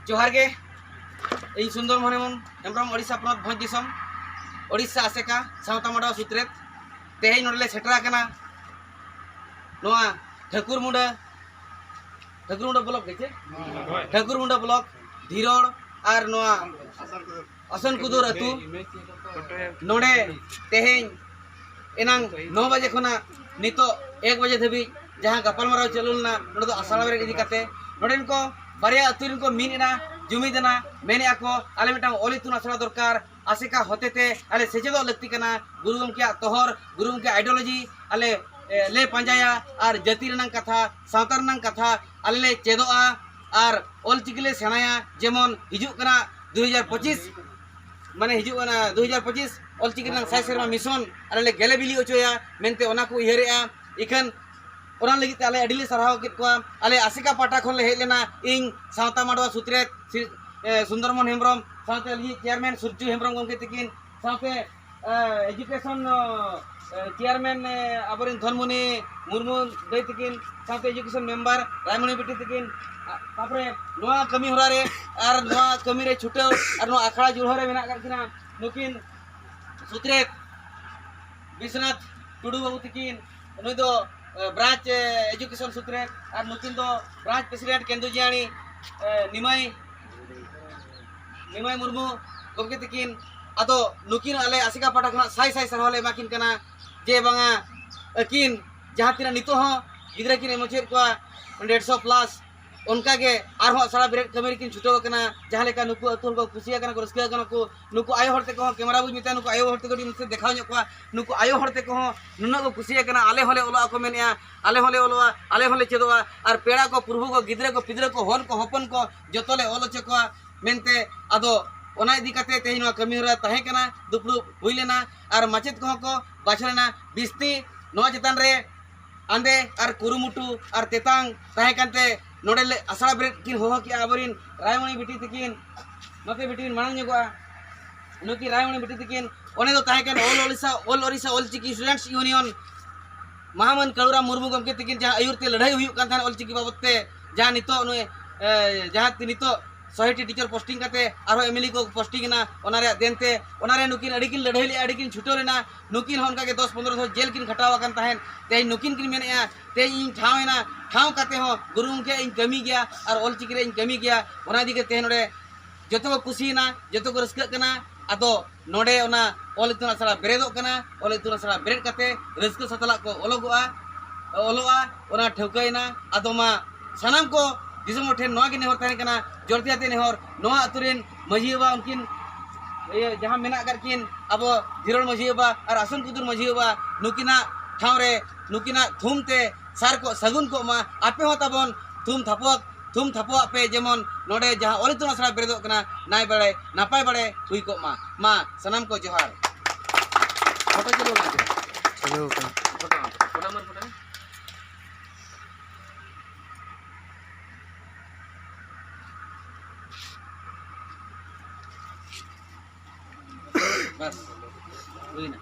जोहार गे इन सुंदर मोहन हेम्ब्रम ओडिशा पनत भोज दिसम ओडिशा आसेका सावता माडा सुत्रेत तेहेन नोडले सेटरा कना नोआ ठाकुरमुंडा ब्लॉक देखे ठाकुरमुंडा ब्लॉक धीरोड़ और नोआ असन कुदुर अतु नोडे तेहेन एनांग 9 बजे खुना नितो 1 बजे धबी जहां गपालमाराव चलुलना नोडे दो आसाला बेरे इदी काते नोडेन को बारिया अतुरिन को मिनिना जुमिदना मेने आको आले मिटांग ओलितुन आसला दरकार आसेका होतेते आले सेचेदो लगती कना गुरु गमके तोहर गुरु गमके आइडियोलॉजी आले ले पंजाया और जाति रनंग कथा सावता रनंग कथा आले ले चेदोआ और ओल चिकिले सेनाया जेमन हिजुक कना 2025 माने हिजुक कना 2025 ओल चिकी रनंग साय सेरमा मिशन आले ले गेले बिली ओचोया मेनते ओना को इहरेआ इखन ओना लगित आले अडिले सरहाव कित को आले आसिका पाटा खन ले हेलेना इन सावता माडवा सुत्रे सुंदरमन हेम्ब्रम साथे लगी चेयरमैन सुरजू हेम्ब्रम गमके तकिन साथे एजुकेशन चेयरमैन आबरिन धनमुनि मुर्मू दई तकिन साथे एजुकेशन मेंबर रायमणि बिटी तकिन तापरे नोआ कमी होरा रे और नोआ कमी रे छुटाव और नोआ अखड़ा जुड़ो रे मेना करकिना नुकिन सुत्रे विश्वनाथ टुडू बाबू तकिन नुई दो ब्रांच एजुकेशन सूत्रे और नुकिन दो ब्रांच प्रेसिडेंट केंदुजियाणी निमाय मुर्मू गमके तकिन अदो नुकिन आले आसिका पाटा खना साई साई सरहले माकिन कना जे बांगा अकिन जहां तिना नितो हो गिदरा किन एमचेर को 150 प्लस उनका के आर हो सारा ब्रेक कमेरी किन छुटो कना जहां लेका नुकु अतुल को खुशिया कना को रस्किया कना को नुकु आयो हरते को कैमरा बुज मिता नुकु आयो हरते को दिनसे देखाव ᱧᱚᱜ को नुकु आयो हरते को नुना को खुशिया कना आले होले ओला को मेनिया आले होले ओलवा आले होले चेदवा और पेड़ा को प्रभु को गिदरा को पिदरा को होन को हपन को जतोले ओलोचे को मेनते आदो ओना इदी कते तेहिन कमी होरा ताहे कना दुपड़ू हुई लेना और माचेत को बाछलेना बिस्ती नोआ चेतान रे आंदे और कुरुमुटु और तेतांग ताहे कांते नोडे आसड़ा ब्रेक किन होहो कि आबरिन रायमणि बिटी तकिन नते बिटिन मानन जगवा नुकी रायमणि बिटी तकिन ओने दो ताहे कन ऑल ओडिशा ऑल चिकी स्टूडेंट्स यूनियन महामन कलुरा मुर्मू गमके तकिन जहां आयुरते लड़ाई हुई कान थान ऑल चिकी बाबतते जहां नितो नुए जहां नितो सोसाइटी टीचर पोस्टिंग करते आरो एमएलए को पोस्टिंग ना ओनारे देनते ओनारे नुकिन अडिकिन लड़ाई ले अडिकिन छुटो लेना नुकिन होनका के 10-15 जेल किन खटावा कान ताहेन ते नुकिन किन मेनेया ते इन ठावेना ठाव काते हो गुरु के इन कमी गया और ऑल चिकी रे इन कमी गया ओना दिके ते नोडे जतो को खुशीना जतो को रस्का कना आदो नोडे ओना ऑल इतुना सला ब्रेदो कना ऑल इतुना सला ब्रेड काते रस्का सतला को ओलोगोआ ओना ठौकाइना आदो मा सनम को दिसम ठेन नोआ के नेहर ताहेन कना जोरतियाते नेहर नोआ अतुरेन मजिबा उनकिन जहां मेना करकिन अब धीरोड़ मजिबा और आसन कुदुर मजिबा नुकिना ठावरे नुकिना थुमते सार को सगुन को मा आपे हो ताबन थुम थपो पे जेमन नोडे जहां ओलितुन आसरा बेरेदो कना नाय बड़े नापाय बड़े हुई को मा सनम को जोहार फोटो चलो फोटो नंबर फोटो बस हुई ना